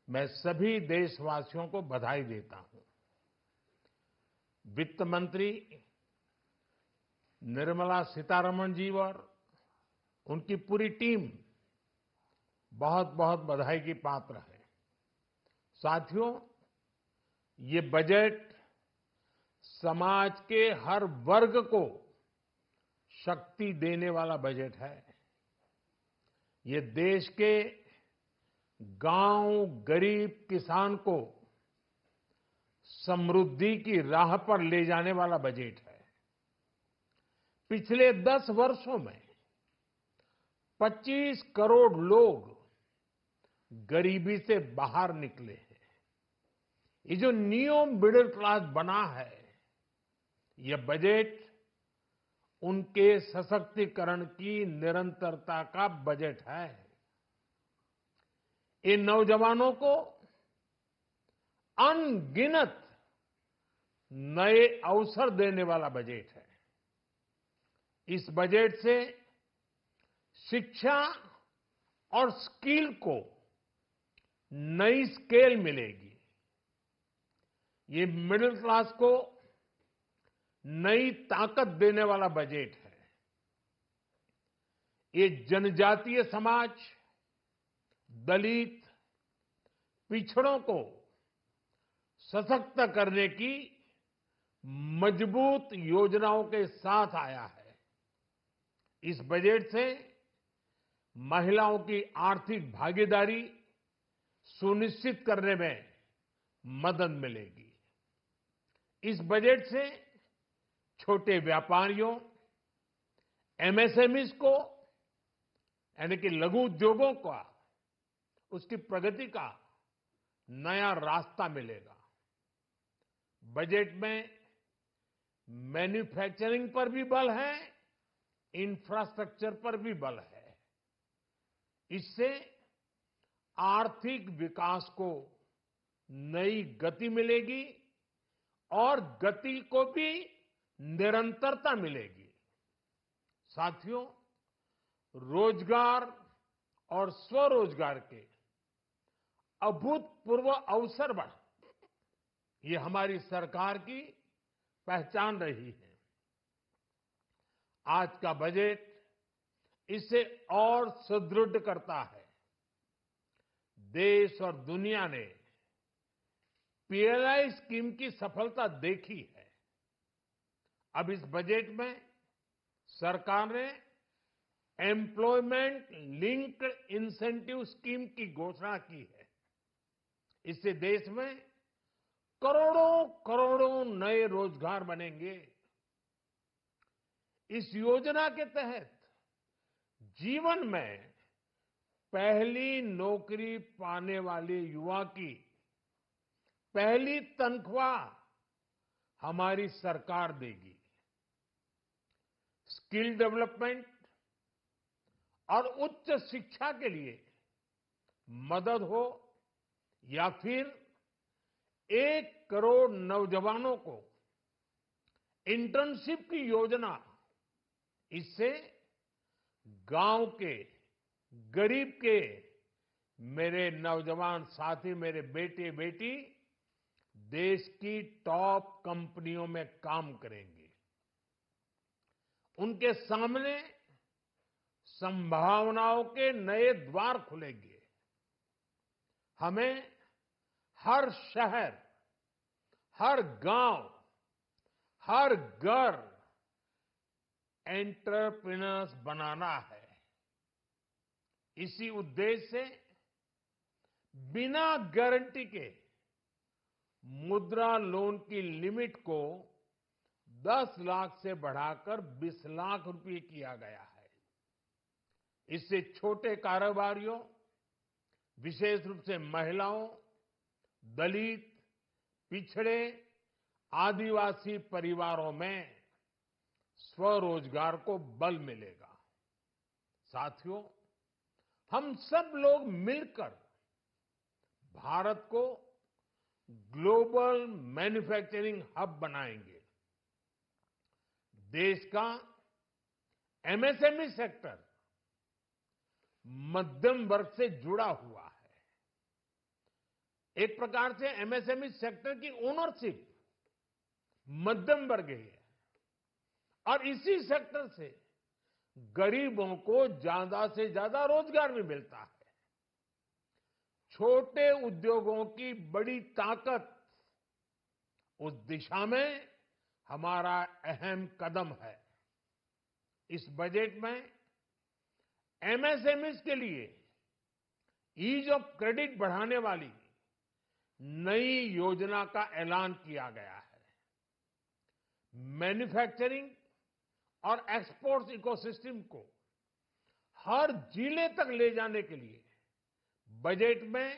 मैं सभी देशवासियों को बधाई देता हूं। वित्त मंत्री निर्मला सीतारमण जी और उनकी पूरी टीम बहुत बहुत बधाई की पात्र है। साथियों, ये बजट समाज के हर वर्ग को शक्ति देने वाला बजट है। ये देश के गांव, गरीब किसान को समृद्धि की राह पर ले जाने वाला बजट है। पिछले 10 वर्षों में 25 करोड़ लोग गरीबी से बाहर निकले हैं। ये जो न्यू मिडिल क्लास बना है, यह बजट उनके सशक्तिकरण की निरंतरता का बजट है। इन नौजवानों को अनगिनत नए अवसर देने वाला बजट है। इस बजट से शिक्षा और स्किल को नई स्केल मिलेगी। ये मिडिल क्लास को नई ताकत देने वाला बजट है। ये जनजातीय समाज, दलित, पिछड़ों को सशक्त करने की मजबूत योजनाओं के साथ आया है। इस बजट से महिलाओं की आर्थिक भागीदारी सुनिश्चित करने में मदद मिलेगी। इस बजट से छोटे व्यापारियों, एमएसएमईज को, यानी कि लघु उद्योगों का, उसकी प्रगति का नया रास्ता मिलेगा। बजट में मैन्युफैक्चरिंग पर भी बल है, इंफ्रास्ट्रक्चर पर भी बल है। इससे आर्थिक विकास को नई गति मिलेगी और गति को भी निरंतरता मिलेगी। साथियों, रोजगार और स्वरोजगार के अभूतपूर्व अवसर बढ़, ये हमारी सरकार की पहचान रही है। आज का बजट इसे और सुदृढ़ करता है। देश और दुनिया ने पीएलआई स्कीम की सफलता देखी है। अब इस बजट में सरकार ने एम्प्लॉयमेंट लिंक्ड इंसेंटिव स्कीम की घोषणा की है। इससे देश में करोड़ों करोड़ों नए रोजगार बनेंगे। इस योजना के तहत जीवन में पहली नौकरी पाने वाले युवा की पहली तनख्वाह हमारी सरकार देगी। स्किल डेवलपमेंट और उच्च शिक्षा के लिए मदद हो या फिर 1 करोड़ नौजवानों को इंटर्नशिप की योजना, इससे गांव के, गरीब के मेरे नौजवान साथी, मेरे बेटे बेटी देश की टॉप कंपनियों में काम करेंगे। उनके सामने संभावनाओं के नए द्वार खुलेंगे। हमें हर शहर, हर गांव, हर घर एंटरप्रेन्योर्स बनाना है। इसी उद्देश्य से बिना गारंटी के मुद्रा लोन की लिमिट को 10 लाख से बढ़ाकर 20 लाख रुपए किया गया है। इससे छोटे कारोबारियों, विशेष रूप से महिलाओं, दलित, पिछड़े, आदिवासी परिवारों में स्वरोजगार को बल मिलेगा। साथियों, हम सब लोग मिलकर भारत को ग्लोबल मैन्युफैक्चरिंग हब बनाएंगे। देश का एमएसएमई सेक्टर मध्यम वर्ग से जुड़ा हुआ है। एक प्रकार से एमएसएमई सेक्टर की ओनरशिप मध्यम वर्ग की है और इसी सेक्टर से गरीबों को ज्यादा से ज्यादा रोजगार भी मिलता है। छोटे उद्योगों की बड़ी ताकत, उस दिशा में हमारा अहम कदम है। इस बजट में एमएसएमईज के लिए ईज ऑफ क्रेडिट बढ़ाने वाली नई योजना का ऐलान किया गया है। मैन्युफैक्चरिंग और एक्सपोर्ट्स इकोसिस्टम को हर जिले तक ले जाने के लिए बजट में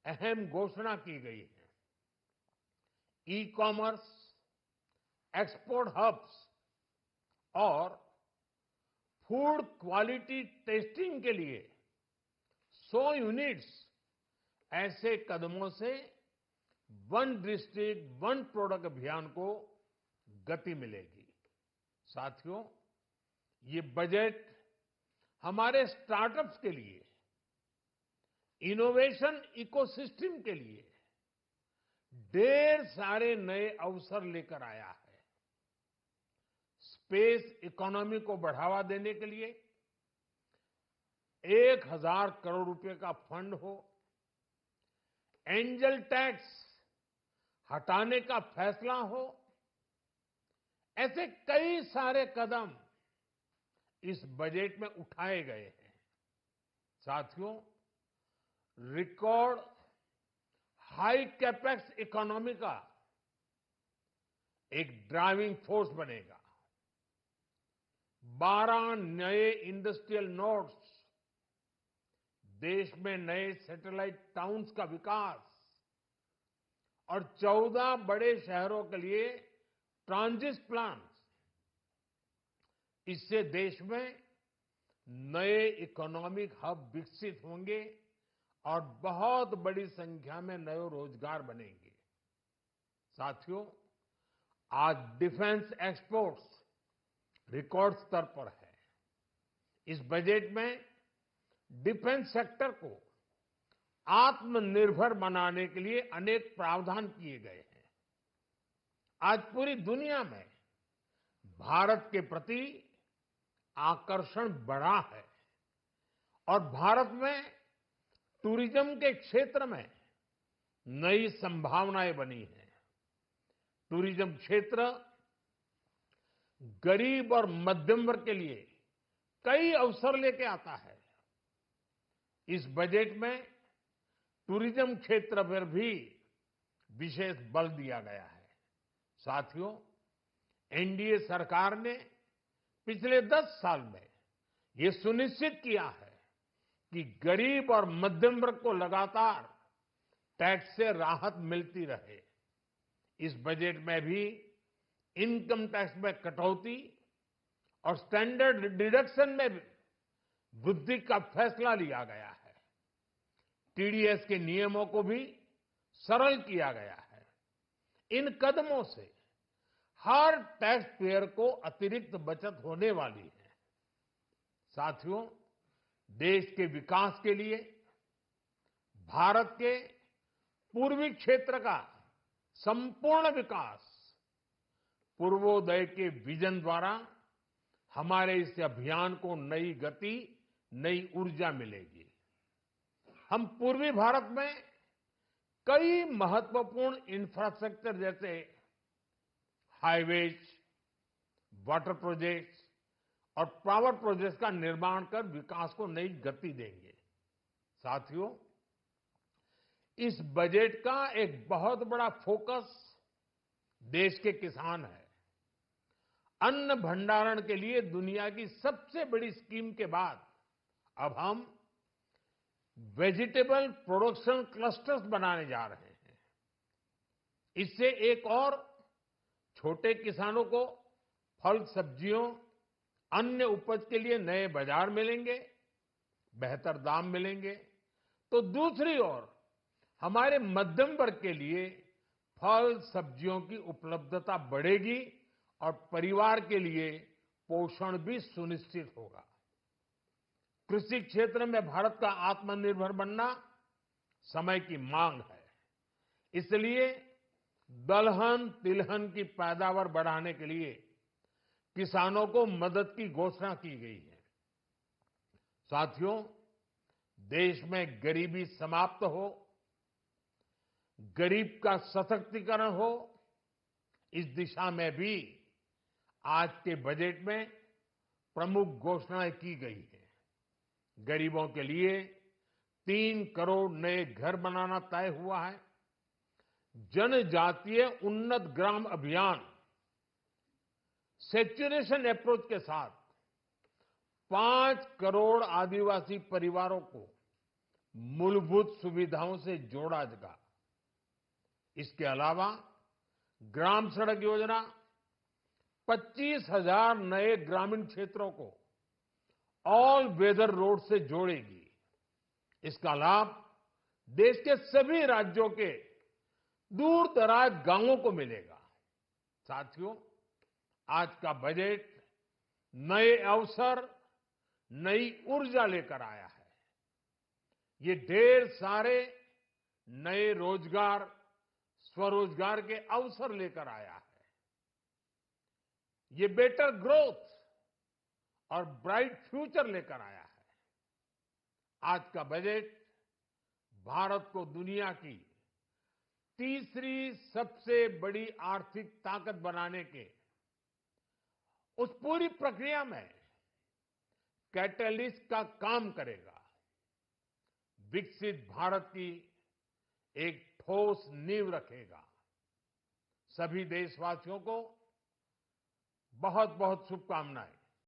अहम घोषणा की गई है। ई कॉमर्स, एक्सपोर्ट हब्स और फूड क्वालिटी टेस्टिंग के लिए 100 यूनिट्स, ऐसे कदमों से वन डिस्ट्रिक्ट वन प्रोडक्ट अभियान को गति मिलेगी। साथियों, ये बजट हमारे स्टार्टअप्स के लिए, इनोवेशन इकोसिस्टम के लिए ढेर सारे नए अवसर लेकर आया है। स्पेस इकोनॉमी को बढ़ावा देने के लिए 1000 करोड़ रुपए का फंड हो, एंजल टैक्स हटाने का फैसला हो, ऐसे कई सारे कदम इस बजट में उठाए गए हैं। साथियों, रिकॉर्ड हाई कैपेक्स इकोनॉमी का एक ड्राइविंग फोर्स बनेगा। 12 नए इंडस्ट्रियल नोड्स, देश में नए सैटेलाइट टाउन्स का विकास और 14 बड़े शहरों के लिए ट्रांजिट प्लान्स, इससे देश में नए इकोनॉमिक हब विकसित होंगे और बहुत बड़ी संख्या में नए रोजगार बनेंगे। साथियों, आज डिफेंस एक्सपोर्ट्स रिकॉर्ड स्तर पर है। इस बजट में डिफेंस सेक्टर को आत्मनिर्भर बनाने के लिए अनेक प्रावधान किए गए हैं। आज पूरी दुनिया में भारत के प्रति आकर्षण बढ़ा है और भारत में टूरिज्म के क्षेत्र में नई संभावनाएं बनी हैं। टूरिज्म क्षेत्र गरीब और मध्यम वर्ग के लिए कई अवसर लेके आता है। इस बजट में टूरिज्म क्षेत्र पर भी विशेष बल दिया गया है। साथियों, एनडीए सरकार ने पिछले 10 साल में ये सुनिश्चित किया है कि गरीब और मध्यम वर्ग को लगातार टैक्स से राहत मिलती रहे। इस बजट में भी इनकम टैक्स में कटौती और स्टैंडर्ड डिडक्शन में वृद्धि का फैसला लिया गया है। टीडीएस के नियमों को भी सरल किया गया है। इन कदमों से हर टैक्स पेयर को अतिरिक्त बचत होने वाली है। साथियों, देश के विकास के लिए भारत के पूर्वी क्षेत्र का संपूर्ण विकास पूर्वोदय के विजन द्वारा हमारे इस अभियान को नई गति, नई ऊर्जा मिलेगी। हम पूर्वी भारत में कई महत्वपूर्ण इंफ्रास्ट्रक्चर जैसे हाईवेज, वाटर प्रोजेक्ट्स और पावर प्रोजेक्ट्स का निर्माण कर विकास को नई गति देंगे। साथियों, इस बजट का एक बहुत बड़ा फोकस देश के किसान है। अन्न भंडारण के लिए दुनिया की सबसे बड़ी स्कीम के बाद अब हम वेजिटेबल प्रोडक्शन क्लस्टर्स बनाने जा रहे हैं। इससे एक और छोटे किसानों को फल, सब्जियों, अन्य उपज के लिए नए बाजार मिलेंगे, बेहतर दाम मिलेंगे। तो दूसरी ओर हमारे मध्यम वर्ग के लिए फल, सब्जियों की उपलब्धता बढ़ेगी और परिवार के लिए पोषण भी सुनिश्चित होगा। कृषि क्षेत्र में भारत का आत्मनिर्भर बनना समय की मांग है। इसलिए दलहन तिलहन की पैदावार बढ़ाने के लिए किसानों को मदद की घोषणा की गई है। साथियों, देश में गरीबी समाप्त हो, गरीब का सशक्तिकरण हो, इस दिशा में भी आज के बजट में प्रमुख घोषणाएं की गई है। गरीबों के लिए 3 करोड़ नए घर बनाना तय हुआ है। जनजातीय उन्नत ग्राम अभियान सैचुरेशन अप्रोच के साथ 5 करोड़ आदिवासी परिवारों को मूलभूत सुविधाओं से जोड़ा जाएगा। इसके अलावा ग्राम सड़क योजना 25,000 नए ग्रामीण क्षेत्रों को ऑल वेदर रोड से जोड़ेगी। इसका लाभ देश के सभी राज्यों के दूर दराज गांवों को मिलेगा। साथियों, आज का बजट नए अवसर, नई ऊर्जा लेकर आया है। ये ढेर सारे नए रोजगार, स्वरोजगार के अवसर लेकर आया है। ये बेटर ग्रोथ और ब्राइट फ्यूचर लेकर आया है। आज का बजट भारत को दुनिया की तीसरी सबसे बड़ी आर्थिक ताकत बनाने के उस पूरी प्रक्रिया में कैटलिस्ट का काम करेगा। विकसित भारत की एक ठोस नींव रखेगा। सभी देशवासियों को बहुत बहुत शुभकामनाएं।